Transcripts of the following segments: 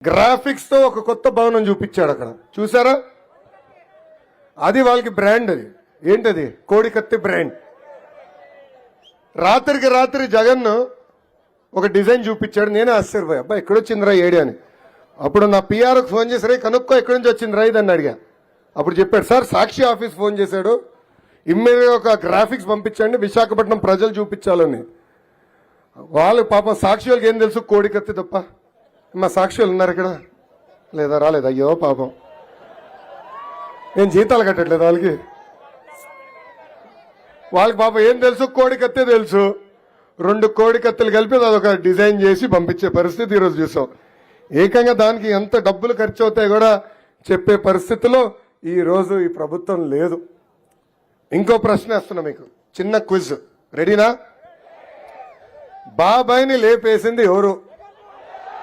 Graphics తో ఒక కొత్త భవనం చూపించాడు అక్కడ, చూసారా? అది వాళ్ళకి బ్రాండ్. అది ఏంటది? కోడికత్తి బ్రాండ్. రాత్రికి రాత్రి జగన్ ఒక డిజైన్ చూపించాడు. నేనే ఆశ్చర్యపోయా, అబ్బా ఎక్కడొచ్చిందిరా ఏడి అని. అప్పుడు నా పిఆర్కి ఫోన్ చేసి, రే కనుక్కో ఎక్కడి నుంచి వచ్చిందిరా ఇది అని అడిగా. అప్పుడు చెప్పాడు, సార్ సాక్షి ఆఫీస్ ఫోన్ చేశాడు, ఇమ్మీడియట్గా ఒక గ్రాఫిక్స్ పంపించండి, విశాఖపట్నం ప్రజలు చూపించాలని. వాళ్ళు పాపం సాక్షి వాళ్ళకి ఏం తెలుసు, కోడికత్తి తప్ప. మా సాక్షి వాళ్ళు ఉన్నారు ఇక్కడ, లేదా రాలేదు? అయ్యో పాపం, నేను జీతాలు కట్టట్లేదు వాళ్ళకి పాపం ఏం తెలుసు, కోడికత్తే తెలుసు. 2 కోడికత్తులు కలిపి అదొక డిజైన్ చేసి పంపించే పరిస్థితి ఈరోజు చూసాం. ఏకంగా దానికి ఎంత డబ్బులు ఖర్చు అవుతాయి కూడా చెప్పే పరిస్థితిలో ఈరోజు ఈ ప్రభుత్వం లేదు. ఇంకో ప్రశ్న వేస్తున్నా మీకు, చిన్న క్విజ్. రెడీనా? బాబాయిని లేపేసింది ఎవరు?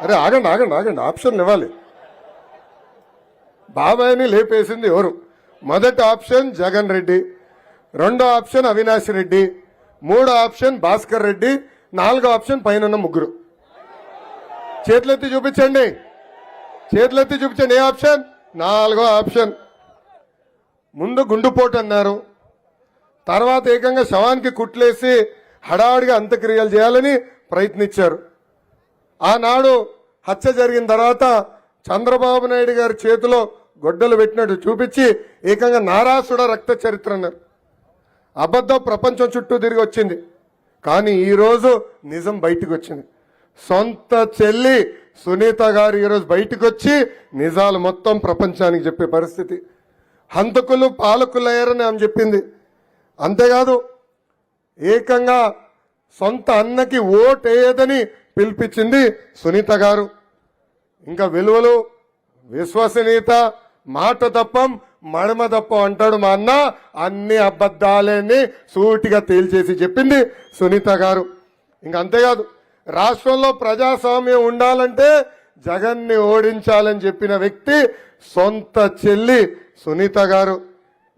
అరే ఆగండి ఆగండి ఆగండి, ఆప్షన్ ఇవ్వాలి. బాబాయిని లేపేసింది ఎవరు? మొదటి ఆప్షన్ జగన్ రెడ్డి, రెండో ఆప్షన్ అవినాష్ రెడ్డి, మూడో ఆప్షన్ భాస్కర్ రెడ్డి, నాలుగో ఆప్షన్ పైన ముగ్గురు. చేతులెత్తి చూపించండి, చేతులెత్తి చూపించండి. ఏ ఆప్షన్? నాలుగో ఆప్షన్. ముందు గుండుపోటు అన్నారు, తర్వాత ఏకంగా శవానికి కుట్లేసి హడావుడిగా అంత్యక్రియలు చేయాలని ప్రయత్నించారు. ఆనాడు హత్య జరిగిన తర్వాత చంద్రబాబు నాయుడు గారి చేతిలో గొడ్డలు పెట్టినట్టు చూపించి ఏకంగా నారాసుడ రక్త చరిత్ర అన్నారు. అబద్ధం ప్రపంచం చుట్టూ తిరిగి వచ్చింది, కానీ ఈరోజు నిజం బయటకు వచ్చింది. సొంత చెల్లి సునీత గారు ఈరోజు బయటకు వచ్చి నిజాలు మొత్తం ప్రపంచానికి చెప్పే పరిస్థితి. హంతకులు పాలకులయ్యారని ఆమె చెప్పింది. అంతేకాదు, ఏకంగా సొంత అన్నకి ఓటేయదని పిలిపించింది సునీత గారు. ఇంకా విలువలు, విశ్వసనీయత, మాట తప్పం మడమ తప్పం అంటాడు మా అన్న, అన్ని అబద్ధాలని సూటిగా తేల్చేసి చెప్పింది సునీత గారు. ఇంకా అంతేకాదు, రాష్ట్రంలో ప్రజాస్వామ్యం ఉండాలంటే జగన్ని ఓడించాలని చెప్పిన వ్యక్తి సొంత చెల్లి సునీత గారు.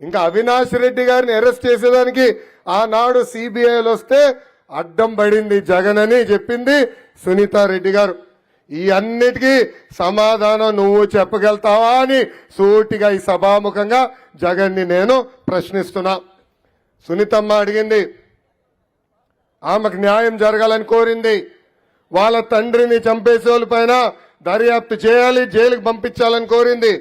ఇంకా అవినాష్ రెడ్డి గారిని అరెస్ట్ చేసేదానికి ఆనాడు సిబిఐలు వస్తే అడ్డం పడింది జగన్ అని చెప్పింది సునీతారెడ్డి గారు. ఈ అన్నిటికీ సమాధానం నువ్వు చెప్పగలుగుతావా అని సూటిగా ఈ సభాముఖంగా జగన్ని నేను ప్రశ్నిస్తున్నా. సునీతమ్మ అడిగింది, ఆమెకు న్యాయం జరగాలని కోరింది. వాళ్ళ తండ్రిని చంపేసే పైన దర్యాప్తు చేయాలి, జైలుకి పంపించాలని కోరింది.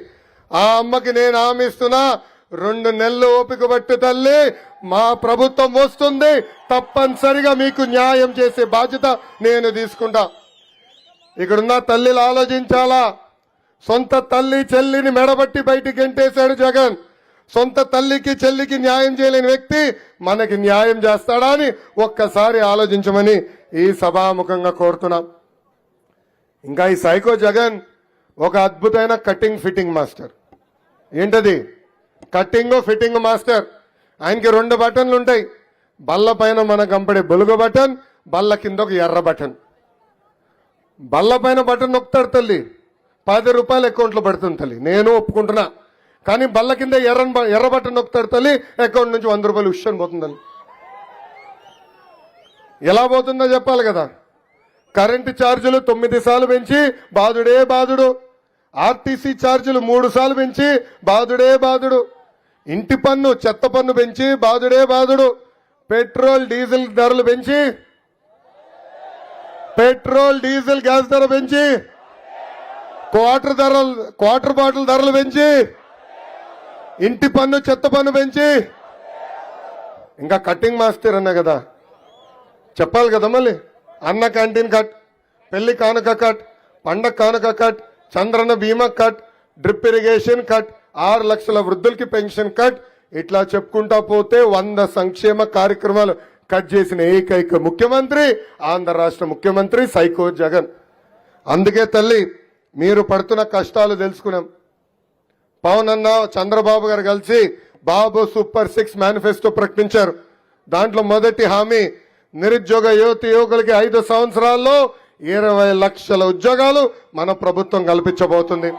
ఆ అమ్మకి నేను హామీ ఇస్తున్నా, 2 నెలలు ఓపిక పట్టు తల్లి, మా ప్రభుత్వం వస్తుంది, తప్పనిసరిగా మీకు న్యాయం చేసే బాధ్యత నేను తీసుకుంటా. ఇక్కడున్న తల్లిలు ఆలోచించాలా. సొంత తల్లి చెల్లిని మెడబట్టి బయటికి గెంటేశాడు జగన్. సొంత తల్లికి చెల్లికి న్యాయం చేయలేని వ్యక్తి మనకి న్యాయం చేస్తాడా అని ఒక్కసారి ఆలోచించమని ఈ సభాముఖంగా కోరుతున్నాం. ఇంకా ఈ సైకో జగన్ ఒక అద్భుతమైన కటింగ్ ఫిట్టింగ్ మాస్టర్. ఏంటది? Cutting fitting master. ఆయనకి 2 బటన్లు ఉంటాయి. బల్ల పైన మనకు కంపడే బొలుగు బటన్, బల్ల కింద ఒక ఎర్ర బటన్. బల్ల పైన బటన్ నొక్కుతాడు తల్లి, 10 రూపాయలు అకౌంట్లో పడుతుంది తల్లి, నేను ఒప్పుకుంటున్నా. కానీ బల్ల కింద ఎర్ర బటన్ నొక్కుతాడు తల్లి, అకౌంట్ నుంచి 100 రూపాయలు ఉష్షన్ పోతుంది తల్లి. ఎలా పోతుందో చెప్పాలి కదా. కరెంటు ఛార్జీలు 9 సార్లు పెంచి బాధుడే బాధుడు. ఆర్టీసీ ఛార్జీలు 3 సార్లు పెంచి బాధుడే బాధుడు. ఇంటి పన్ను, చెత్త పన్ను పెంచి బాధుడే బాధుడు. పెట్రోల్ డీజిల్ ధరలు పెంచి, పెట్రోల్ డీజిల్ గ్యాస్ ధర పెంచి, క్వార్టర్ బాటిల్ ధరలు పెంచి, ఇంటి పన్ను చెత్త పన్ను పెంచి, ఇంకా కటింగ్ మాస్టర్ అన్నా కదా, చెప్పాలి కదా మళ్ళీ. అన్న క్యాంటీన్ కట్, పెళ్లి కానుక కట్, పండగ కానుక కట్, చంద్రన్న బీమా కట్, డ్రిప్ ఇరిగేషన్ కట్, 6 లక్షల వృద్ధులకి పెన్షన్ కట్, ఇట్లా చెప్పుకుంటా పోతే 100 సంక్షేమ కార్యక్రమాలు కట్ చేసిన ఏకైక ముఖ్యమంత్రి ఆంధ్ర రాష్ట్ర ముఖ్యమంత్రి సైకో జగన్. అందుకే తల్లి, మీరు పడుతున్న కష్టాలు తెలుసుకున్నాం. పవన్ అన్న, చంద్రబాబు గారు కలిసి బాబు సూపర్ 6 మేనిఫెస్టో ప్రకటించారు. దాంట్లో మొదటి హామీ, నిరుద్యోగ యువకులకి 5 సంవత్సరాల్లో 20 లక్షల ఉద్యోగాలు మన ప్రభుత్వం కల్పించబోతుంది.